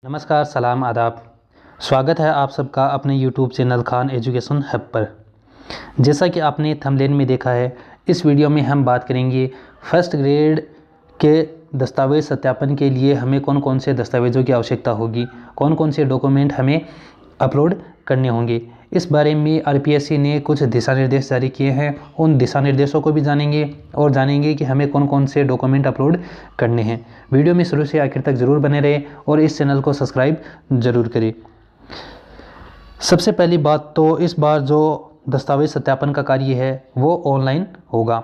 नमस्कार, सलाम, आदाब। स्वागत है आप सबका अपने YouTube channel Khan education hub पर। जैसा कि आपने थंबनेल में देखा है, इस वीडियो में हम बात करेंगे फर्स्ट ग्रेड के दस्तावेज़ सत्यापन के लिए हमें कौन कौन से दस्तावेज़ों की आवश्यकता होगी, कौन कौन से डॉक्यूमेंट हमें अपलोड करने होंगे। इस बारे में RPSC ने कुछ दिशा निर्देश जारी किए हैं। उन दिशा निर्देशों को भी जानेंगे और जानेंगे कि हमें कौन कौन से डॉक्यूमेंट अपलोड करने हैं। वीडियो में शुरू से आखिर तक ज़रूर बने रहे और इस चैनल को सब्सक्राइब ज़रूर करें। सबसे पहली बात तो इस बार जो दस्तावेज़ सत्यापन का कार्य है वो ऑनलाइन होगा।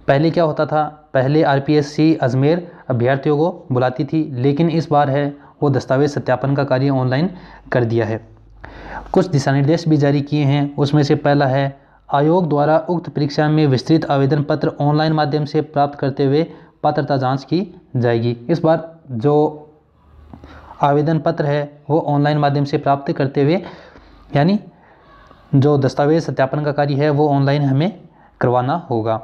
पहले क्या होता था, पहले RPSC अजमेर अभ्यर्थियों को बुलाती थी, लेकिन इस बार है वो दस्तावेज़ सत्यापन का कार्य ऑनलाइन कर दिया है। कुछ दिशा निर्देश भी जारी किए हैं। उसमें से पहला है, आयोग द्वारा उक्त परीक्षा में विस्तृत आवेदन पत्र ऑनलाइन माध्यम से प्राप्त करते हुए पात्रता जांच की जाएगी। इस बार जो आवेदन पत्र है वो ऑनलाइन माध्यम से प्राप्त करते हुए, यानी जो दस्तावेज़ सत्यापन का कार्य है वो ऑनलाइन हमें करवाना होगा।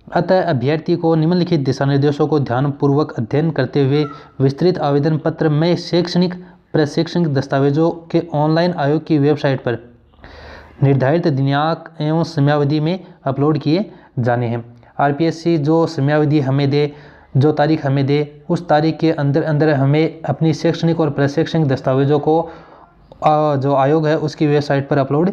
अतः अभ्यर्थी को निम्नलिखित दिशा निर्देशों को ध्यानपूर्वक अध्ययन करते हुए विस्तृत आवेदन पत्र में शैक्षणिक प्रशैक्षणिक दस्तावेजों के ऑनलाइन आयोग की वेबसाइट पर निर्धारित दिनांक एवं समयावधि में अपलोड किए जाने हैं। RPSC जो समयावधि हमें दे, जो तारीख हमें दे, उस तारीख के अंदर हमें अपनी शैक्षणिक और प्रशैक्षणिक दस्तावेजों को जो आयोग है उसकी वेबसाइट पर अपलोड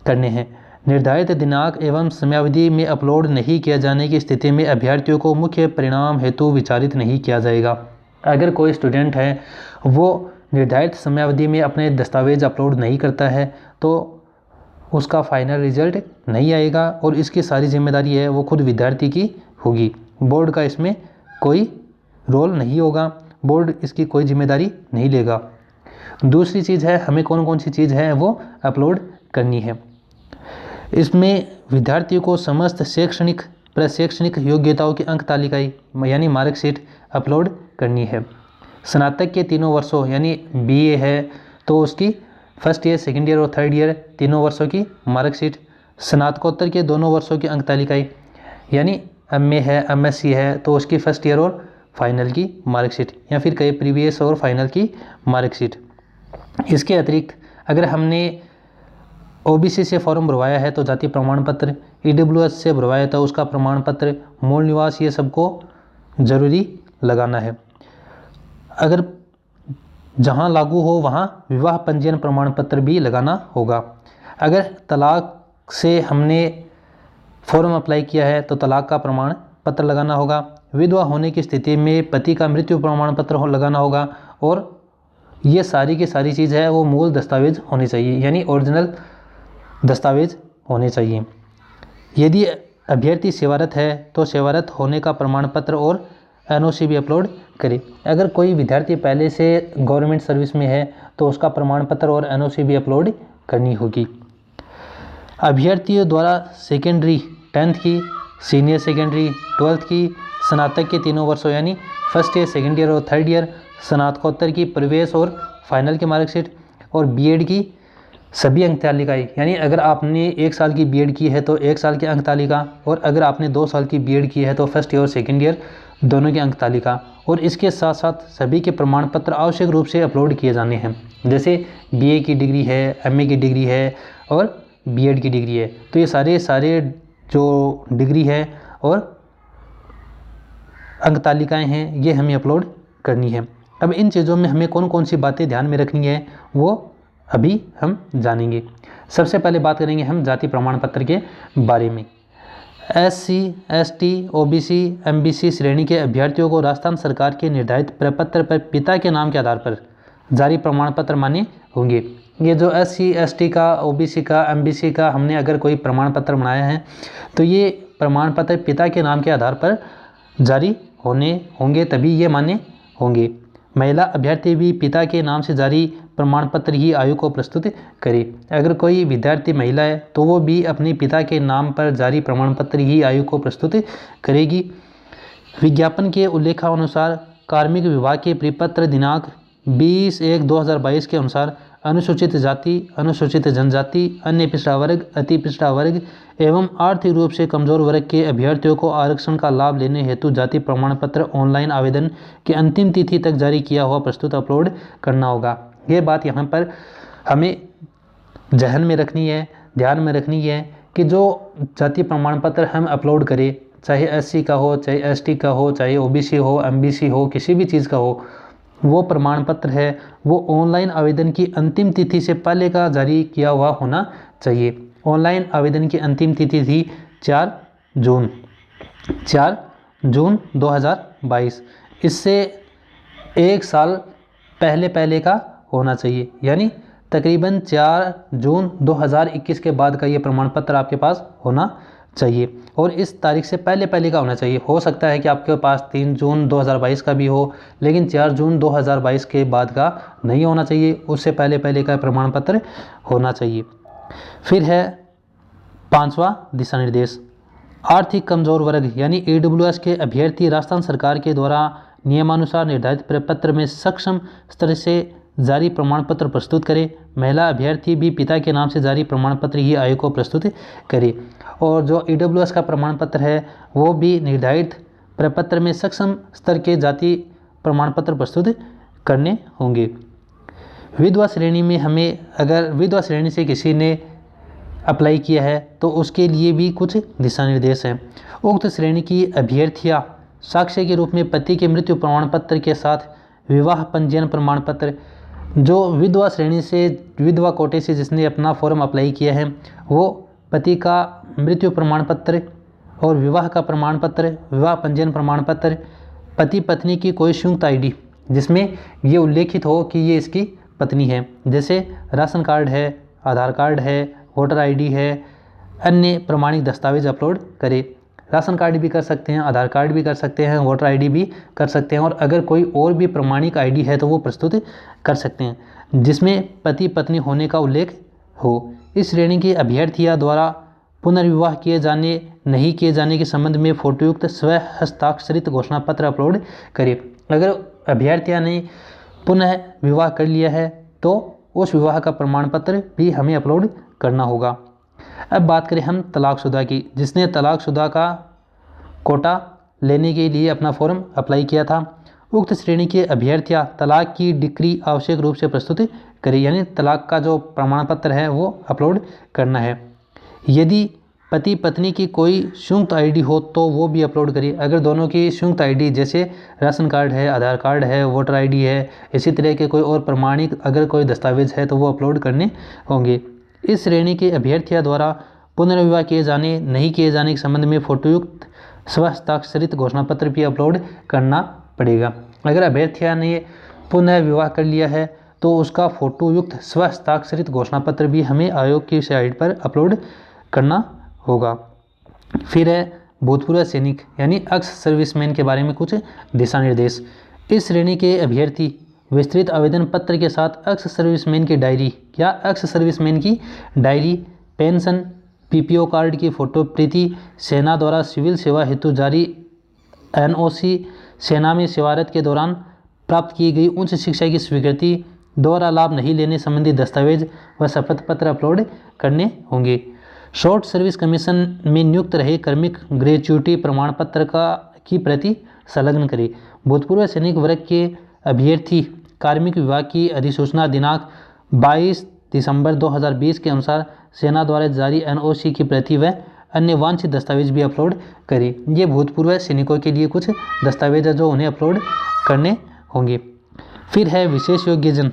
करने हैं। निर्धारित दिनांक एवं समयावधि में अपलोड नहीं किया जाने की स्थिति में अभ्यर्थियों को मुख्य परिणाम हेतु विचारित नहीं किया जाएगा। अगर कोई स्टूडेंट है वो निर्धारित समयावधि में अपने दस्तावेज अपलोड नहीं करता है तो उसका फाइनल रिजल्ट नहीं आएगा और इसकी सारी जिम्मेदारी है वो खुद विद्यार्थी की होगी। बोर्ड का इसमें कोई रोल नहीं होगा, बोर्ड इसकी कोई जिम्मेदारी नहीं लेगा। दूसरी चीज़ है, हमें कौन कौन सी चीज़ है वो अपलोड करनी है। इसमें विद्यार्थियों को समस्त शैक्षणिक प्रशैक्षणिक योग्यताओं की अंक तालिकाएँ यानी मार्कशीट अपलोड करनी है। स्नातक के तीनों वर्षों यानी BA है तो उसकी फर्स्ट ईयर, सेकेंड ईयर और थर्ड ईयर तीनों वर्षों की मार्कशीट। स्नातकोत्तर के दोनों वर्षों की अंक तालिकाएँ यानी MA है, MSc है तो उसकी फर्स्ट ईयर और फाइनल की मार्कशीट, या फिर कई प्रीवियस और फाइनल की मार्कशीट। इसके अतिरिक्त अगर हमने OBC से फॉर्म भरवाया है तो जाति प्रमाण पत्र, EWS से भरवाया था उसका प्रमाण पत्र, मूल निवास, ये सबको जरूरी लगाना है। अगर जहां लागू हो वहां विवाह पंजीयन प्रमाण पत्र भी लगाना होगा। अगर तलाक से हमने फॉर्म अप्लाई किया है तो तलाक का प्रमाण पत्र लगाना होगा। विधवा होने की स्थिति में पति का मृत्यु प्रमाण पत्र लगाना होगा। और ये सारी की सारी चीज़ है वो मूल दस्तावेज होनी चाहिए, यानी ओरिजिनल दस्तावेज होने चाहिए। यदि अभ्यर्थी सेवारत है तो सेवारत होने का प्रमाण पत्र और NOC भी अपलोड करें। अगर कोई विद्यार्थी पहले से गवर्नमेंट सर्विस में है तो उसका प्रमाण पत्र और NOC भी अपलोड करनी होगी। अभ्यर्थियों द्वारा सेकेंडरी 10th की, सीनियर सेकेंडरी 12th की, स्नातक के तीनों वर्षों यानी फर्स्ट ईयर, सेकेंड ईयर और थर्ड ईयर, स्नातकोत्तर की प्रवेश और फाइनल की मार्कशीट और BEd की सभी अंक तालिकाएँ, यानी अगर आपने 1 साल की BEd की है तो 1 साल की अंक तालिका, और अगर आपने 2 साल की BEd की है तो फर्स्ट ईयर और सेकेंड ईयर दोनों की अंक तालिका। और इसके साथ साथ सभी के प्रमाण पत्र आवश्यक रूप से अपलोड किए जाने हैं। जैसे BA की डिग्री है, MA की डिग्री है और BEd की डिग्री है, तो ये सारे जो डिग्री है और अंक तालिकाएँ हैं ये हमें अपलोड करनी है। अब इन चीज़ों में हमें कौन कौन सी बातें ध्यान में रखनी है वो अभी हम जानेंगे। सबसे पहले बात करेंगे हम जाति प्रमाण पत्र के बारे में। SC, ST, OBC, MBC श्रेणी के अभ्यर्थियों को राजस्थान सरकार के निर्धारित प्रपत्र पर पिता के नाम के आधार पर जारी प्रमाण पत्र मान्य होंगे। ये जो SC, ST का, OBC का, MBC का हमने अगर कोई प्रमाण पत्र बनाया है तो ये प्रमाण पत्र पिता के नाम के आधार पर जारी होंगे, तभी ये मान्य होंगे। महिला अभ्यर्थी भी पिता के नाम से जारी प्रमाण पत्र ही आयोग को प्रस्तुत करे। अगर कोई विद्यार्थी महिला है तो वो भी अपने पिता के नाम पर जारी प्रमाण पत्र ही आयोग को प्रस्तुत करेगी। विज्ञापन के उल्लेखानुसार कार्मिक विभाग के परिपत्र दिनांक 20/1/2022 के अनुसार अनुसूचित जाति, अनुसूचित जनजाति, अन्य पिछड़ा वर्ग, अति पिछड़ा वर्ग एवं आर्थिक रूप से कमजोर वर्ग के अभ्यर्थियों को आरक्षण का लाभ लेने हेतु जाति प्रमाण पत्र ऑनलाइन आवेदन की अंतिम तिथि तक जारी किया हुआ प्रस्तुत अपलोड करना होगा। ये बात यहाँ पर हमें जहन में रखनी है, ध्यान में रखनी है कि जो जाति प्रमाण पत्र हम अपलोड करें, चाहे SC का हो, चाहे ST का हो, चाहे OBC हो, MBC हो, किसी भी चीज़ का हो, वो प्रमाण पत्र है वो ऑनलाइन आवेदन की अंतिम तिथि से पहले का जारी किया हुआ होना चाहिए। ऑनलाइन आवेदन की अंतिम तिथि थी 4 जून 2022। इससे 1 साल पहले का होना चाहिए, यानी तकरीबन 4 जून 2021 के बाद का ये प्रमाण पत्र आपके पास होना चाहिए और इस तारीख से पहले का होना चाहिए। हो सकता है कि आपके पास 3 जून 2022 का भी हो, लेकिन 4 जून 2022 के बाद का नहीं होना चाहिए, उससे पहले का प्रमाण पत्र होना चाहिए। फिर है 5वां दिशा निर्देश, आर्थिक कमजोर वर्ग यानी AWS के अभ्यर्थी राजस्थान सरकार के द्वारा नियमानुसार निर्धारित प्रपत्र में सक्षम स्तर से जारी प्रमाण पत्र प्रस्तुत करे। महिला अभ्यर्थी भी पिता के नाम से जारी प्रमाण पत्र ही आयोग को प्रस्तुत करे और जो AWS का प्रमाण पत्र है वो भी निर्धारित प्रपत्र में सक्षम स्तर के जाति प्रमाण पत्र प्रस्तुत करने होंगे। विधवा श्रेणी में हमें, अगर विधवा श्रेणी से किसी ने अप्लाई किया है तो उसके लिए भी कुछ दिशा निर्देश हैं। उक्त श्रेणी की अभ्यर्थियां साक्ष्य के रूप में पति के मृत्यु प्रमाण पत्र के साथ विवाह पंजीयन प्रमाण पत्र, जो विधवा श्रेणी से, विधवा कोटे से जिसने अपना फॉर्म अप्लाई किया है वो पति का मृत्यु प्रमाण पत्र और विवाह का प्रमाण पत्र, विवाह पंजीयन प्रमाण पत्र, पति पत्नी की कोई संयुक्त ID जिसमें ये उल्लेखित हो कि ये इसकी पत्नी है, जैसे राशन कार्ड है, आधार कार्ड है, वोटर ID है, अन्य प्रमाणिक दस्तावेज अपलोड करें। राशन कार्ड भी कर सकते हैं, आधार कार्ड भी कर सकते हैं, वोटर ID भी कर सकते हैं और अगर कोई और भी प्रमाणिक ID है तो वो प्रस्तुत कर सकते हैं जिसमें पति पत्नी होने का उल्लेख हो। इस श्रेणी की अभ्यर्थियों द्वारा पुनर्विवाह किए जाने नहीं किए जाने के संबंध में फोटोयुक्त स्व हस्ताक्षरित घोषणा पत्र अपलोड करें। अगर अभ्यर्थियों ने पुनः विवाह कर लिया है तो उस विवाह का प्रमाण पत्र भी हमें अपलोड करना होगा। अब बात करें हम तलाकशुदा की, जिसने तलाकशुदा का कोटा लेने के लिए अपना फॉर्म अप्लाई किया था। उक्त श्रेणी के अभ्यर्थियां तलाक की डिक्री आवश्यक रूप से प्रस्तुत करें, यानी तलाक का जो प्रमाण पत्र है वो अपलोड करना है। यदि पति पत्नी की कोई संयुक्त ID हो तो वो भी अपलोड करिए। अगर दोनों की संयुक्त ID जैसे राशन कार्ड है, आधार कार्ड है, वोटर ID है, इसी तरह के कोई और प्रमाणिक अगर कोई दस्तावेज है तो वो अपलोड करने होंगे। इस श्रेणी के अभ्यर्थियों द्वारा पुनर्विवाह किए जाने नहीं किए जाने के संबंध में फोटोयुक्त स्व हस्ताक्षरित घोषणा पत्र भी अपलोड करना पड़ेगा। अगर अभ्यर्थियों ने पुनः विवाह कर लिया है तो उसका फोटोयुक्त स्व हस्ताक्षरित घोषणा पत्र भी हमें आयोग की साइट पर अपलोड करना होगा। फिर है भूतपूर्व सैनिक यानी एक्स सर्विसमैन के बारे में कुछ दिशा निर्देश। इस श्रेणी के अभ्यर्थी विस्तृत आवेदन पत्र के साथ एक्स सर्विसमैन की डायरी या एक्स सर्विसमैन की डायरी, पेंशन, PPO कार्ड की फोटो प्रति, सेना द्वारा सिविल सेवा हेतु जारी NOC, सेना में सेवारत के दौरान प्राप्त की गई उच्च शिक्षा की स्वीकृति, दोहरा लाभ नहीं लेने संबंधी दस्तावेज व शपथ पत्र अपलोड करने होंगे। शॉर्ट सर्विस कमीशन में नियुक्त रहे कार्मिक ग्रेच्युटी प्रमाण पत्र की प्रति संलग्न करें। भूतपूर्व सैनिक वर्ग के अभ्यर्थी कार्मिक विभाग की अधिसूचना दिनांक 22 दिसंबर 2020 के अनुसार सेना द्वारा जारी NOC की प्रति व अन्य वांछित दस्तावेज भी अपलोड करें। ये भूतपूर्व सैनिकों के लिए कुछ दस्तावेज है जो उन्हें अपलोड करने होंगे। फिर है विशेष योग्यजन,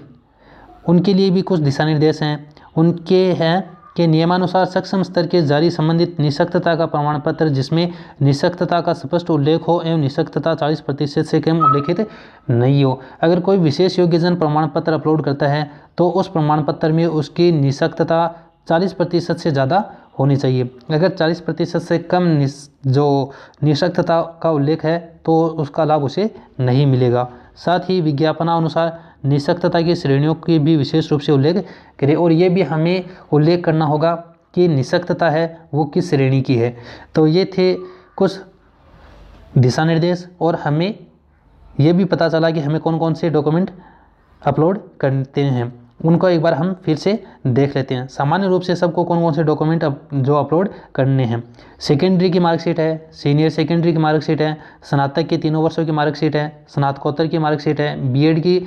उनके लिए भी कुछ दिशा निर्देश हैं। उनके हैं कि नियमानुसार सक्षम स्तर के जारी संबंधित निःशक्तता का प्रमाण पत्र जिसमें निःशक्तता का स्पष्ट उल्लेख हो एवं निःशक्तता 40% से कम उल्लेखित नहीं हो। अगर कोई विशेष योग्यजन प्रमाण पत्र अपलोड करता है तो उस प्रमाण पत्र में उसकी निःशक्तता 40% से ज़्यादा होनी चाहिए। अगर 40% से कम जो निःशक्तता का उल्लेख है तो उसका लाभ उसे नहीं मिलेगा। साथ ही विज्ञापनानुसार निःशक्तता की श्रेणियों की भी विशेष रूप से उल्लेख करें और ये भी हमें उल्लेख करना होगा कि निःशक्तता है वो किस श्रेणी की है। तो ये थे कुछ दिशा निर्देश और हमें ये भी पता चला कि हमें कौन कौन से डॉक्यूमेंट अपलोड करते हैं, उनको एक बार हम फिर से देख लेते हैं। सामान्य रूप से सबको कौन कौन से डॉक्यूमेंट जो अपलोड करने हैं। सेकेंडरी की मार्कशीट है, सीनियर सेकेंडरी की मार्कशीट है, स्नातक के 3 वर्षों की मार्कशीट है, स्नातकोत्तर की मार्कशीट है, BEd की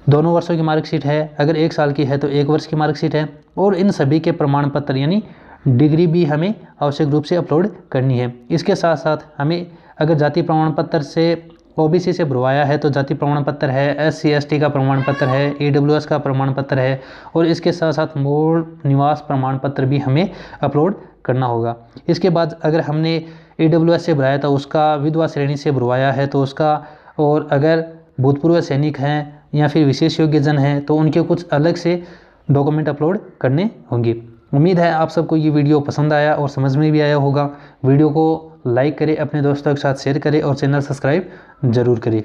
दोनों वर्षों की मार्कशीट है, अगर 1 साल की है तो 1 वर्ष की मार्कशीट है, और इन सभी के प्रमाण पत्र यानी डिग्री भी हमें आवश्यक रूप से अपलोड करनी है। इसके साथ साथ हमें अगर जाति प्रमाण पत्र से ओबीसी से भरवाया है तो जाति प्रमाण पत्र है, SC ST का प्रमाण पत्र है, EWS का प्रमाण पत्र है, और इसके साथ साथ मूल निवास प्रमाण पत्र भी हमें अपलोड करना होगा। इसके बाद अगर हमने EWS से भराया था उसका, विधवा श्रेणी से भरवाया है तो उसका, और अगर भूतपूर्व सैनिक हैं या फिर विशेष योग्यजन हैं तो उनके कुछ अलग से डॉक्यूमेंट अपलोड करने होंगे। उम्मीद है आप सबको ये वीडियो पसंद आया और समझ में भी आया होगा। वीडियो को लाइक करें, अपने दोस्तों के साथ शेयर करें और चैनल सब्सक्राइब जरूर करें।